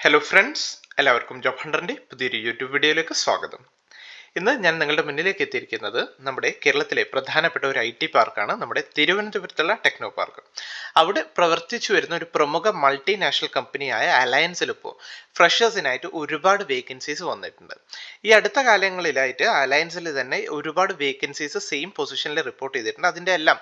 Hello friends, എല്ലാവർക്കും job ഹണ്ടറിൻ്റെ പുതിയൊരു YouTube വീഡിയോയിലേക്ക് സ്വാഗതം. ഇന്ന് ഞാൻ നിങ്ങളുടെ മുന്നിലേക്ക് എത്തിയിരിക്കുന്നത് നമ്മുടെ കേരളത്തിലെ പ്രധാനപ്പെട്ട ഒരു IT പാർക്കാണ്, നമ്മുടെ തിരുവനന്തപുരത്തുള്ള ടെക്നോ പാർക്ക്. അവിടെ പ്രവർത്തിച്ചു വരുന്ന ഒരു പ്രമുഖ മൾട്ടിനാഷണൽ കമ്പനിയായ അലയൻസിൽ ഇപ്പോൾ ഫ്രഷേഴ്സിനായിട്ട് ഒരുപാട് വേക്കൻസീസ് വന്നിട്ടുണ്ട്. ഈ അടുത്ത കാലങ്ങളിലായിട്ട് അലയൻസിൽ തന്നെ ഒരുപാട് വേക്കൻസീസ് സെയിം പൊസിഷനിൽ റിപ്പോർട്ട് ചെയ്തിട്ടുണ്ട്. അതിൻ്റെ എല്ലാം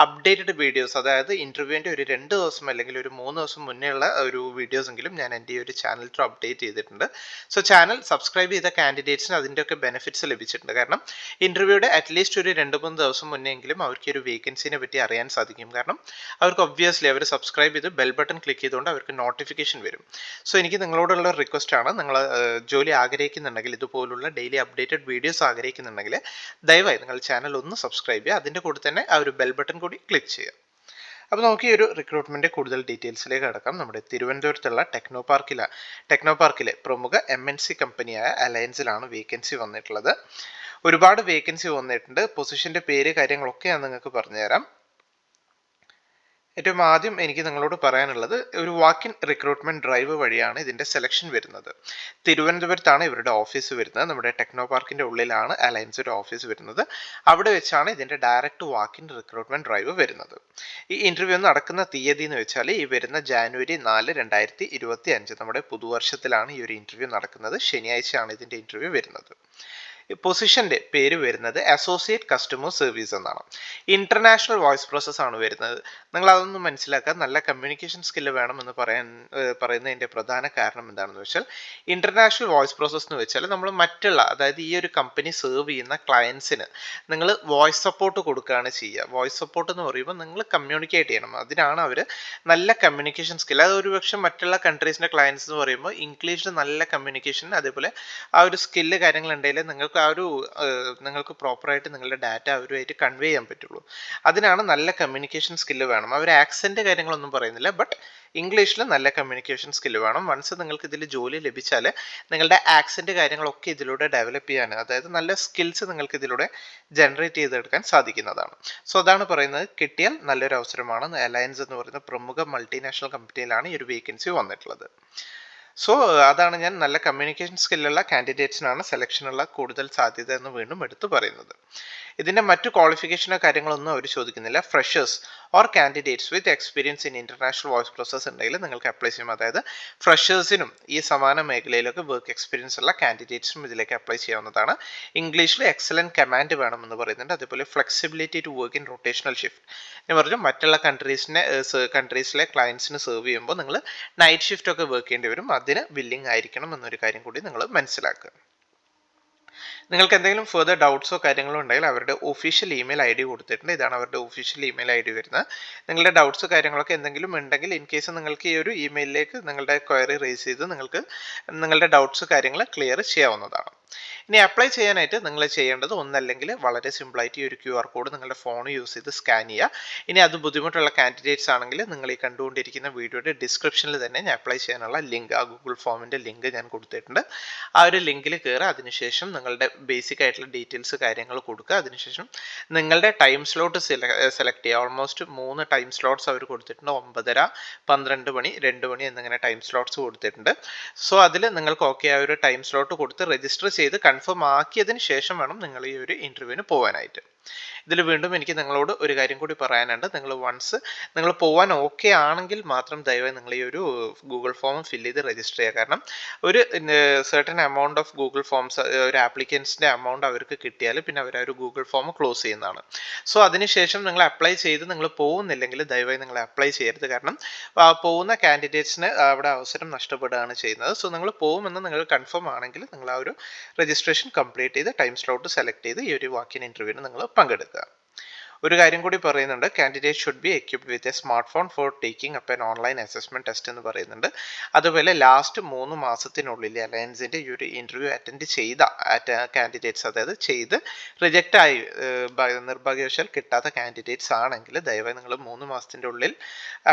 അപ്ഡേറ്റഡ് വീഡിയോസ്, അതായത് ഇൻ്റർവ്യൂവിൻ്റെ ഒരു 2 ദിവസം അല്ലെങ്കിൽ ഒരു 3 ദിവസം മുന്നേ ഉള്ള ഒരു വീഡിയോസ് എങ്കിലും ഞാൻ എൻ്റെ ഈ ഒരു ചാനൽ ത്രൂ അപ്ഡേറ്റ് ചെയ്തിട്ടുണ്ട്. സോ ചാനൽ സബ്സ്ക്രൈബ് ചെയ്ത കാൻഡിഡേറ്റ്സിന് അതിൻ്റെയൊക്കെ ബെനിഫിറ്റ്സ് ലഭിച്ചിട്ടുണ്ട്. കാരണം ഇൻ്റർവ്യൂയുടെ അറ്റ്ലീസ്റ്റ് ഒരു 2-3 ദിവസം മുന്നേ എങ്കിലും അവർക്ക് ഒരു വേക്കൻസിനെ പറ്റി അറിയാൻ സാധിക്കും. കാരണം അവർക്ക് ഒബ്വിയസ്ലി അവർ സബ്സ്ക്രൈബ് ചെയ്ത് ബെൽ ബട്ടൺ ക്ലിക്ക് ചെയ്തുകൊണ്ട് അവർക്ക് നോട്ടിഫിക്കേഷൻ വരും. സോ എനിക്ക് നിങ്ങളോടുള്ള റിക്വസ്റ്റ് ആണ്, നിങ്ങൾ ജോലി ആഗ്രഹിക്കുന്നുണ്ടെങ്കിൽ, ഇതുപോലുള്ള ഡെയിലി അപ്ഡേറ്റഡ് വീഡിയോസ് ആഗ്രഹിക്കുന്നുണ്ടെങ്കിൽ ദയവായി നിങ്ങൾ ചാനൽ ഒന്ന് സബ്സ്ക്രൈബ് ചെയ്യുക. അതിൻ്റെ കൂടെ തന്നെ ആ ഒരു ബെൽ ബട്ടൺ കൂടി ക്ലിക്ക് ചെയ്യുക. അപ്പോൾ നമുക്ക് ഈ ഒരു റിക്രൂട്ട്മെൻറ്റ് കൂടുതൽ ഡീറ്റെയിൽസിലേക്ക് കടക്കാം. നമ്മുടെ തിരുവനന്തപുരത്തുള്ള ടെക്നോ പാർക്കിലെ പ്രമുഖ MNC കമ്പനിയായ അലയൻസിലാണ് വേക്കൻസി വന്നിട്ടുള്ളത്. ഒരുപാട് വേക്കൻസി വന്നിട്ടുണ്ട്. പൊസിഷൻ്റെ പേര് കാര്യങ്ങളൊക്കെ ഞാൻ നിങ്ങൾക്ക് പറഞ്ഞുതരാം. ഏറ്റവും ആദ്യം എനിക്ക് നിങ്ങളോട് പറയാനുള്ളത്, ഒരു വാക്കിൻ റിക്രൂട്ട്മെന്റ് ഡ്രൈവ് വഴിയാണ് ഇതിന്റെ സെലക്ഷൻ വരുന്നത്. തിരുവനന്തപുരത്താണ് ഇവരുടെ ഓഫീസ് വരുന്നത്. നമ്മുടെ ടെക്നോ പാർക്കിന്റെ ഉള്ളിലാണ് അലയൻസിന്റെ ഓഫീസ് വരുന്നത്. അവിടെ വെച്ചാണ് ഇതിന്റെ ഡയറക്റ്റ് വാക്കിൻ റിക്രൂട്ട്മെന്റ് ഡ്രൈവ് വരുന്നത്. ഈ ഇന്റർവ്യൂ നടക്കുന്ന തീയതി എന്ന് വെച്ചാൽ ഈ വരുന്ന ജാനുവരി 4, 2025, നമ്മുടെ പുതുവർഷത്തിലാണ് ഈ ഒരു ഇന്റർവ്യൂ നടക്കുന്നത്. ശനിയാഴ്ചയാണ് ഇതിന്റെ ഇന്റർവ്യൂ വരുന്നത്. പൊസിഷന്റെ പേര് വരുന്നത് അസോസിയേറ്റ് കസ്റ്റമർ സർവീസ് എന്നാണ്. ഇന്റർനാഷണൽ വോയിസ് പ്രോസസ് ആണ് വരുന്നത്. നിങ്ങൾ അതൊന്നും മനസ്സിലാക്കുക. നല്ല കമ്മ്യൂണിക്കേഷൻ സ്കില്ല് വേണമെന്ന് പറയുന്നതിന്റെ പ്രധാന കാരണം എന്താണെന്ന് വെച്ചാൽ, ഇന്റർനാഷണൽ വോയിസ് പ്രോസസ് എന്ന് വെച്ചാൽ നമ്മൾ മറ്റുള്ള, അതായത് ഈ ഒരു കമ്പനി സെർവ് ചെയ്യുന്ന ക്ലയൻസിന് നിങ്ങൾ വോയിസ് സപ്പോർട്ട് കൊടുക്കുകയാണ് ചെയ്യുക. വോയിസ് സപ്പോർട്ട് എന്ന് പറയുമ്പോൾ നിങ്ങൾ കമ്മ്യൂണിക്കേറ്റ് ചെയ്യണം. അതിനാണ് അവർ നല്ല കമ്മ്യൂണിക്കേഷൻ സ്കിൽ. അത് ഒരുപക്ഷെ മറ്റുള്ള കൺട്രീസിന്റെ ക്ലയൻസ് എന്ന് പറയുമ്പോൾ ഇംഗ്ലീഷിൽ നല്ല കമ്മ്യൂണിക്കേഷൻ, അതേപോലെ ആ ഒരു സ്കില്ല് കാര്യങ്ങളുണ്ടെങ്കിൽ നിങ്ങൾക്ക് പ്രോപ്പറായിട്ട് നിങ്ങളുടെ ഡാറ്റ അവരുമായിട്ട് കൺവേ ചെയ്യാൻ പറ്റുള്ളൂ. അതിനാണ് നല്ല കമ്മ്യൂണിക്കേഷൻ സ്കില്ല് വേണം. അവർ ആക്സെന്റ് കാര്യങ്ങളൊന്നും പറയുന്നില്ല, ബട്ട് ഇംഗ്ലീഷിൽ നല്ല കമ്മ്യൂണിക്കേഷൻ സ്കില്ല് വേണം. വൺസ് നിങ്ങൾക്ക് ഇതിൽ ജോലി ലഭിച്ചാൽ നിങ്ങളുടെ ആക്സെന്റ് കാര്യങ്ങളൊക്കെ ഇതിലൂടെ ഡെവലപ്പ് ചെയ്യാൻ, അതായത് നല്ല സ്കിൽസ് നിങ്ങൾക്ക് ഇതിലൂടെ ജനറേറ്റ് ചെയ്തെടുക്കാൻ സാധിക്കുന്നതാണ്. സോ അതാണ് പറയുന്നത്, കിട്ടിയാൽ നല്ലൊരു അവസരമാണ്. അലയൻസ് എന്ന് പറയുന്ന പ്രമുഖ മൾട്ടിനാഷണൽ കമ്പനിയിലാണ് ഈ ഒരു വേക്കൻസി വന്നിട്ടുള്ളത്. സോ അതാണ് ഞാൻ നല്ല കമ്മ്യൂണിക്കേഷൻ സ്കില്ലുള്ള കാൻഡിഡേറ്റ്സിനാണ് സെലക്ഷനുള്ള കൂടുതൽ സാധ്യത എന്ന് വീണ്ടും എടുത്തു പറയുന്നത്. ഇതിന്റെ മറ്റു ക്വാളിഫിക്കേഷനോ കാര്യങ്ങളൊന്നും അവർ ചോദിക്കുന്നില്ല. Freshers or candidates with experience in international voice process ഉണ്ടെങ്കിൽ നിങ്ങൾക്ക് അപ്ലൈ ചെയ്യും. അതായത് ഫ്രഷേഴ്സിനും ഈ സമാന മേഖലയിലൊക്കെ വർക്ക് എക്സ്പീരിയൻസ് ഉള്ള കാൻഡിഡേറ്റ്സും ഇതിലേക്ക് അപ്ലൈ ചെയ്യാവുന്നതാണ്. ഇംഗ്ലീഷിൽ എക്സലന്റ് കമാൻഡ് വേണമെന്ന് പറയുന്നുണ്ട്. അതുപോലെ flexibility to work in rotational shift. ഞാൻ പറഞ്ഞു, മറ്റുള്ള കൺട്രീസിലെ ക്ലയൻസിന് സെർവ് ചെയ്യുമ്പോൾ നിങ്ങൾ നൈറ്റ് ഷിഫ്റ്റ് ഒക്കെ വർക്ക് ചെയ്യേണ്ടി വരും. അതിന് വില്ലിംഗ് ആയിരിക്കണം എന്നൊരു കാര്യം കൂടി നിങ്ങൾ മനസ്സിലാക്കുക. നിങ്ങൾക്ക് എന്തെങ്കിലും ഫെർദർ ഡൗട്ട്സോ കാര്യങ്ങളോ ഉണ്ടെങ്കിൽ അവരുടെ ഒഫീഷ്യൽ ഇമെയിൽ ID കൊടുത്തിട്ടുണ്ട്. ഇതാണ് അവരുടെ ഒഫീഷ്യൽ ഇമെയിൽ ID വരുന്നത്. നിങ്ങളുടെ ഡൗട്ട്സ് കാര്യങ്ങളൊക്കെ എന്തെങ്കിലും ഉണ്ടെങ്കിൽ, ഇൻ കേസ് നിങ്ങൾക്ക് ഈ ഒരു ഇമെയിലിലേക്ക് നിങ്ങളുടെ ക്വയറി റേസ് ചെയ്ത് നിങ്ങൾക്ക് നിങ്ങളുടെ ഡൗട്ട്സ് കാര്യങ്ങൾ ക്ലിയർ ചെയ്യാവുന്നതാണ്. ഇനി അപ്ലൈ ചെയ്യാനായിട്ട് നിങ്ങൾ ചെയ്യേണ്ടത് ഒന്നല്ലെങ്കിൽ വളരെ സിമ്പിളായിട്ട് ഈ ഒരു QR കോഡ് നിങ്ങളുടെ ഫോൺ യൂസ് ചെയ്ത് സ്കാൻ ചെയ്യുക. ഇനി അത് ബുദ്ധിമുട്ടുള്ള കാൻഡിഡേറ്റ്സ് ആണെങ്കിൽ നിങ്ങൾ ഈ കണ്ടുകൊണ്ടിരിക്കുന്ന വീഡിയോയുടെ ഡിസ്ക്രിപ്ഷനിൽ തന്നെ ഞാൻ അപ്ലൈ ചെയ്യാനുള്ള ലിങ്ക്, ആ ഗൂഗിൾ ഫോമിൻ്റെ ലിങ്ക് ഞാൻ കൊടുത്തിട്ടുണ്ട്. ആ ഒരു ലിങ്കിൽ കയറുക. അതിനുശേഷം നിങ്ങളുടെ ബേസിക് ആയിട്ടുള്ള ഡീറ്റെയിൽസ് കാര്യങ്ങൾ കൊടുക്കുക. അതിനുശേഷം നിങ്ങളുടെ ടൈം സ്ലോട്ട് സെലക്ട് ചെയ്യുക. ഓൾമോസ്റ്റ് 3 ടൈം സ്ലോട്ട്സ് അവർ കൊടുത്തിട്ടുണ്ട്. 9:30, 12 മണി, 2 മണി എന്നിങ്ങനെ ടൈം സ്ലോട്ട്സ് കൊടുത്തിട്ടുണ്ട്. സോ അതിൽ നിങ്ങൾക്ക് ഓക്കെ ആ ഒരു ടൈം സ്ലോട്ട് കൊടുത്ത് രജിസ്റ്റർ ചെയ്ത് കൺഫേം ആക്കിയതിന് ശേഷം വേണം നിങ്ങൾ ഈ ഒരു ഇന്റർവ്യൂവിന് പോകാനായിട്ട്. ഇതിൽ വീണ്ടും എനിക്ക് നിങ്ങളോട് ഒരു കാര്യം കൂടി പറയാനുണ്ട്. നിങ്ങൾ പോകാൻ ഓക്കെ ആണെങ്കിൽ മാത്രം ദയവായി നിങ്ങൾ ഈ ഒരു ഗൂഗിൾ ഫോം ഫില്ല് ചെയ്ത് രജിസ്റ്റർ ചെയ്യുക. കാരണം ഒരു certain amount of Google forms, ഒരു ആപ്ലിക്കൻസിൻ്റെ എമൗണ്ട് അവർക്ക് കിട്ടിയാൽ പിന്നെ അവർ ആ ഒരു ഗൂഗിൾ ഫോം ക്ലോസ് ചെയ്യുന്നതാണ്. സോ അതിനുശേഷം നിങ്ങൾ അപ്ലൈ ചെയ്ത് നിങ്ങൾ പോകുന്നില്ലെങ്കിൽ ദയവായി നിങ്ങൾ അപ്ലൈ ചെയ്യരുത്. കാരണം പോകുന്ന കാൻഡിഡേറ്റ്സിന് അവിടെ അവസരം നഷ്ടപ്പെടുകയാണ് ചെയ്യുന്നത്. സോ നിങ്ങൾ പോകുമെന്ന് നിങ്ങൾ കൺഫേം ആണെങ്കിൽ നിങ്ങൾ ആ ഒരു രജിസ്ട്രേഷൻ കംപ്ലീറ്റ് ചെയ്ത് ടൈം സ്ലോട്ട് സെലക്ട് ചെയ്ത് ഈ ഒരു വാക്കിൻ ഇന്റർവ്യൂവിന് നിങ്ങൾ പങ്കെടുക്കുക. ഒരു കാര്യം കൂടി പറയുന്നുണ്ട്, candidate should be equipped with a smart phone four taking up N online assessment test എന്ന് പറയുന്നുണ്ട്. അതുപോലെ ലാസ്റ്റ് 3 മാസത്തിനുള്ളിൽ അലയൻസിന്റെ ഈ ഒരു ഇന്റർവ്യൂ അറ്റൻഡ് ചെയ്ത കാൻഡിഡേറ്റ്സ്, അതായത് ചെയ്ത് റിജക്റ്റ് ആയി നിർഭാഗ്യവശാൽ കിട്ടാത്ത കാൻഡിഡേറ്റ്സ് ആണെങ്കിൽ ദയവായി നിങ്ങൾ 3 മാസത്തിന്റെ ഉള്ളിൽ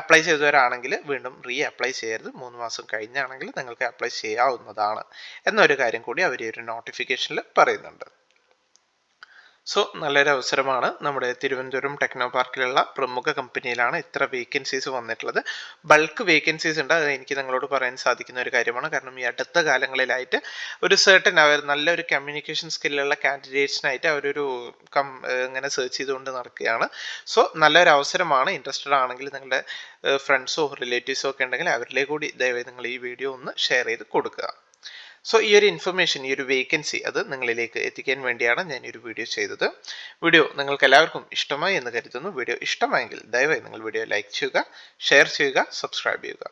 അപ്ലൈ ചെയ്തവരാണെങ്കിൽ വീണ്ടും അപ്ലൈ ചെയ്യരുത്. 3 മാസം കഴിഞ്ഞാണെങ്കിൽ നിങ്ങൾക്ക് അപ്ലൈ ചെയ്യാവുന്നതാണ് എന്നൊരു കാര്യം കൂടി അവർ ഈ ഒരു നോട്ടിഫിക്കേഷനിൽ പറയുന്നുണ്ട്. സോ നല്ലൊരു അവസരമാണ്. നമ്മുടെ തിരുവനന്തപുരം ടെക്നോ പാർക്കിലുള്ള പ്രമുഖ കമ്പനിയിലാണ് ഇത്ര വേക്കൻസീസ് വന്നിട്ടുള്ളത്. ബൾക്ക് വേക്കൻസീസ് ഉണ്ട്. അത് എനിക്ക് നിങ്ങളോട് പറയാൻ സാധിക്കുന്ന ഒരു കാര്യമാണ്. കാരണം ഈ അടുത്ത കാലങ്ങളിലായിട്ട് ഒരു സർട്ടൻ അവർ നല്ലൊരു കമ്മ്യൂണിക്കേഷൻ സ്കില്ലുള്ള കാൻഡിഡേറ്റ്സിനായിട്ട് അവരൊരു ഇങ്ങനെ സെർച്ച് ചെയ്തുകൊണ്ട് നടക്കുകയാണ്. സോ നല്ലൊരു അവസരമാണ്. ഇൻട്രസ്റ്റഡ് ആണെങ്കിൽ നിങ്ങളുടെ ഫ്രണ്ട്സോ റിലേറ്റീവ്സോ ഒക്കെ ഉണ്ടെങ്കിൽ അവരിലേക്ക് കൂടി ദയവായി നിങ്ങൾ ഈ വീഡിയോ ഒന്ന് ഷെയർ ചെയ്ത് കൊടുക്കുക. സോ ഈ ഒരു ഇൻഫർമേഷൻ, ഈ ഒരു വേക്കൻസി അത് നിങ്ങളിലേക്ക് എത്തിക്കാൻ വേണ്ടിയാണ് ഞാൻ ഈ ഒരു വീഡിയോ ചെയ്തത്. വീഡിയോ നിങ്ങൾക്ക് എല്ലാവർക്കും ഇഷ്ടമായി എന്ന് കരുതുന്നു. വീഡിയോ ഇഷ്ടമായെങ്കിൽ ദയവായി നിങ്ങൾ വീഡിയോ ലൈക്ക് ചെയ്യുക, ഷെയർ ചെയ്യുക, സബ്സ്ക്രൈബ് ചെയ്യുക.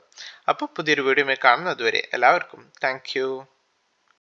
അപ്പോൾ പുതിയൊരു വീഡിയോയുമായി കാണുന്നതുവരെ എല്ലാവർക്കും താങ്ക് യു.